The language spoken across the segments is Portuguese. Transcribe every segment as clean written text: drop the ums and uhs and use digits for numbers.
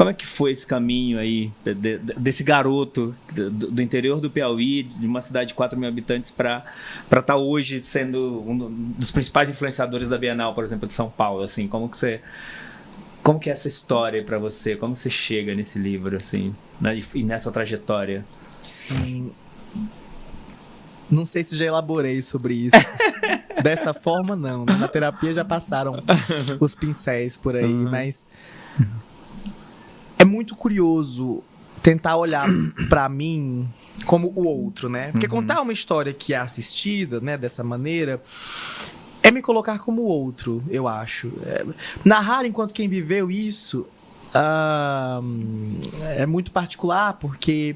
Como é que foi esse caminho aí, desse garoto do interior do Piauí, de uma cidade de 4 mil habitantes, para estar hoje sendo um dos principais influenciadores da Bienal, por exemplo, de São Paulo? Assim, como que é essa história para você? Como você chega nesse livro, assim, né, e nessa trajetória? Sim. Não sei se já elaborei sobre isso. Dessa forma, não. Na terapia já passaram os pincéis por aí, mas é muito curioso tentar olhar pra mim como o outro, né? Porque contar uma história que é assistida, né, dessa maneira, é me colocar como o outro, eu acho. Narrar enquanto quem viveu isso é muito particular, porque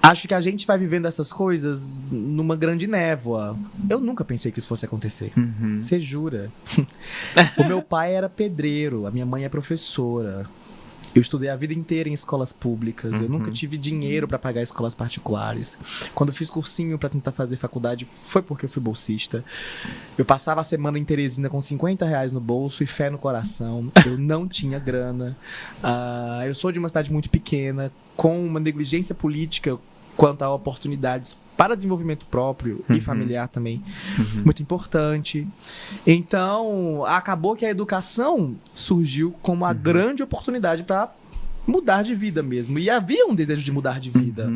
acho que a gente vai vivendo essas coisas numa grande névoa. Eu nunca pensei que isso fosse acontecer. Você jura? O meu pai era pedreiro, a minha mãe é professora. Eu estudei a vida inteira em escolas públicas. Eu nunca tive dinheiro para pagar escolas particulares. Quando eu fiz cursinho para tentar fazer faculdade, foi porque eu fui bolsista. Eu passava a semana em Teresina com R$50 no bolso e fé no coração. Eu não tinha grana. Eu sou de uma cidade muito pequena, com uma negligência política quanto a oportunidades para desenvolvimento próprio e familiar também, muito importante. Então, acabou que a educação surgiu como uma grande oportunidade para mudar de vida mesmo. E havia um desejo de mudar de vida.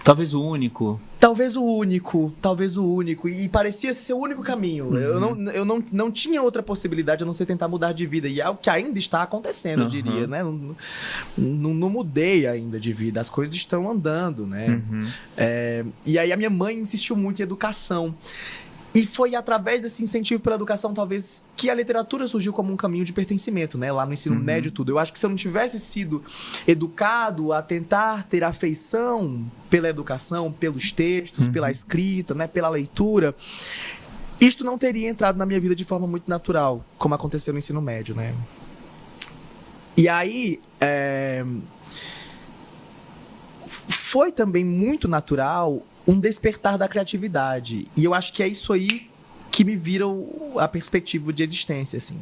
Talvez o único. Talvez o único. E parecia ser o único caminho. Eu não tinha outra possibilidade a não ser tentar mudar de vida. E é o que ainda está acontecendo, eu diria, né? Não mudei ainda de vida. As coisas estão andando, né? E aí a minha mãe insistiu muito em educação. E foi através desse incentivo pela educação, talvez, que a literatura surgiu como um caminho de pertencimento, né? Lá no ensino médio, tudo. Eu acho que se eu não tivesse sido educado a tentar ter afeição pela educação, pelos textos, pela escrita, né? Pela leitura, isto não teria entrado na minha vida de forma muito natural, como aconteceu no ensino médio, né? E aí, foi também muito natural um despertar da criatividade. E eu acho que é isso aí que me vira a perspectiva de existência, assim.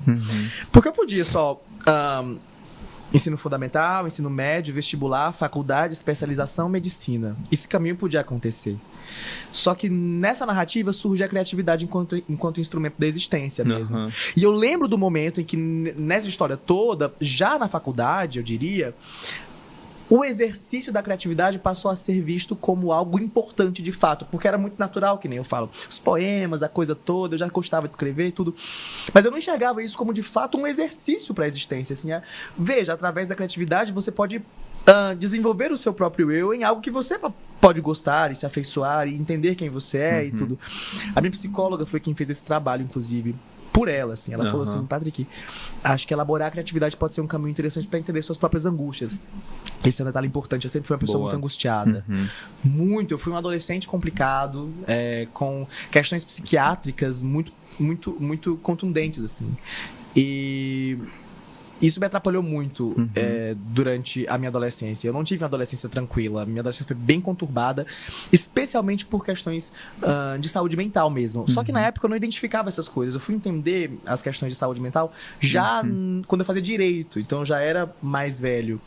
Porque eu podia só ensino fundamental, ensino médio, vestibular, faculdade, especialização, medicina. Esse caminho podia acontecer. Só que nessa narrativa surge a criatividade enquanto instrumento da existência mesmo. E eu lembro do momento em que, nessa história toda, já na faculdade, eu diria, o exercício da criatividade passou a ser visto como algo importante de fato, porque era muito natural, que nem eu falo, os poemas, a coisa toda, eu já gostava de escrever e tudo, mas eu não enxergava isso como de fato um exercício para a existência, assim, veja, através da criatividade você pode desenvolver o seu próprio eu em algo que você pode gostar e se afeiçoar e entender quem você é e tudo. A minha psicóloga foi quem fez esse trabalho, inclusive, por ela, assim, ela falou assim, Patrick, acho que elaborar a criatividade pode ser um caminho interessante para entender suas próprias angústias. Esse é um detalhe importante, eu sempre fui uma pessoa muito angustiada. Eu fui um adolescente complicado, com questões psiquiátricas muito contundentes, assim. E isso me atrapalhou muito durante a minha adolescência. Eu não tive uma adolescência tranquila. Minha adolescência foi bem conturbada, especialmente por questões de saúde mental mesmo. Só que na época eu não identificava essas coisas. Eu fui entender as questões de saúde mental já quando eu fazia direito. Então eu já era mais velho.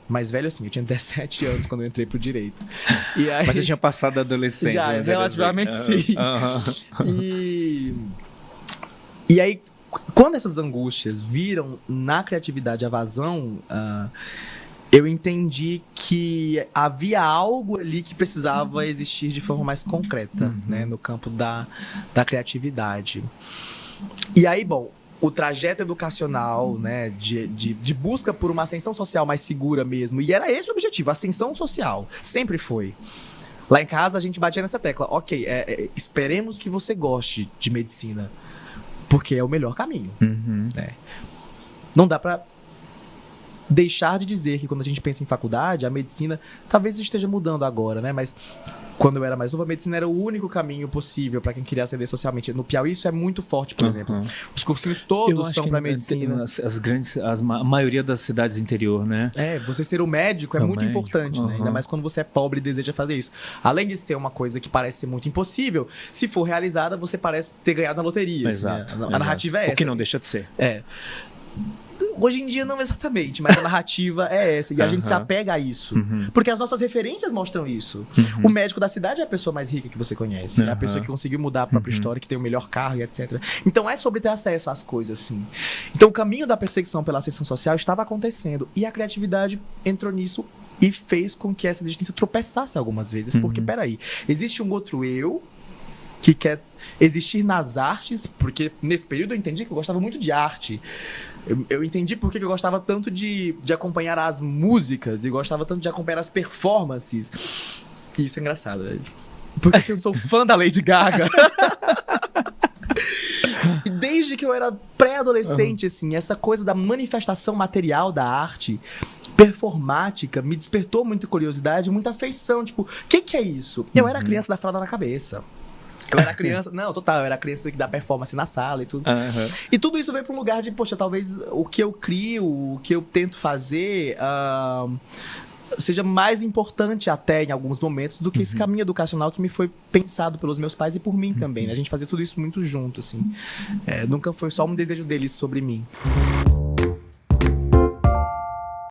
Mais velho assim, eu tinha 17 anos quando eu entrei pro direito. E aí, mas eu tinha passado da adolescência. Já, relativamente sim. E aí, quando essas angústias viram na criatividade a vazão, eu entendi que havia algo ali que precisava existir de forma mais concreta, né, no campo da criatividade. E aí, o trajeto educacional, né, de busca por uma ascensão social mais segura mesmo, e era esse o objetivo, ascensão social, sempre foi. Lá em casa a gente batia nessa tecla, ok, esperemos que você goste de medicina, porque é o melhor caminho. Né? Não dá pra deixar de dizer que quando a gente pensa em faculdade, a medicina talvez esteja mudando agora, né? Mas quando eu era mais novo, a medicina era o único caminho possível para quem queria ascender socialmente. No Piauí isso é muito forte, por exemplo. Os cursinhos todos são para medicina. A maioria das cidades interior, né? Você ser um médico é muito importante, né? Ainda mais quando você é pobre e deseja fazer isso. Além de ser uma coisa que parece ser muito impossível, se for realizada, você parece ter ganhado na loteria. Exato. Assim, a narrativa é essa. O que não deixa de ser. hoje em dia não exatamente, mas a narrativa é essa. E a gente se apega a isso. Porque as nossas referências mostram isso. O médico da cidade é a pessoa mais rica que você conhece. É a pessoa que conseguiu mudar a própria história, que tem o melhor carro e etc. Então é sobre ter acesso às coisas, assim. Então o caminho da perseguição pela ascensão social estava acontecendo. E a criatividade entrou nisso e fez com que essa existência tropeçasse algumas vezes. Porque, peraí, existe um outro eu que quer existir nas artes, porque nesse período eu entendi que eu gostava muito de arte. Eu entendi porque eu gostava tanto de acompanhar as músicas e gostava tanto de acompanhar as performances. E isso é engraçado, né? Porque eu sou fã da Lady Gaga. E desde que eu era pré-adolescente, assim, essa coisa da manifestação material da arte performática me despertou muita curiosidade, muita afeição. Tipo, o que é isso? Eu era a criança da fralda na cabeça. Eu era criança... Não, total. Eu era criança que dá performance na sala e tudo. E tudo isso veio para um lugar de... Poxa, talvez o que eu crio, o que eu tento fazer... seja mais importante até em alguns momentos do que esse caminho educacional que me foi pensado pelos meus pais e por mim também, né? A gente fazia tudo isso muito junto, assim. Nunca foi só um desejo deles sobre mim.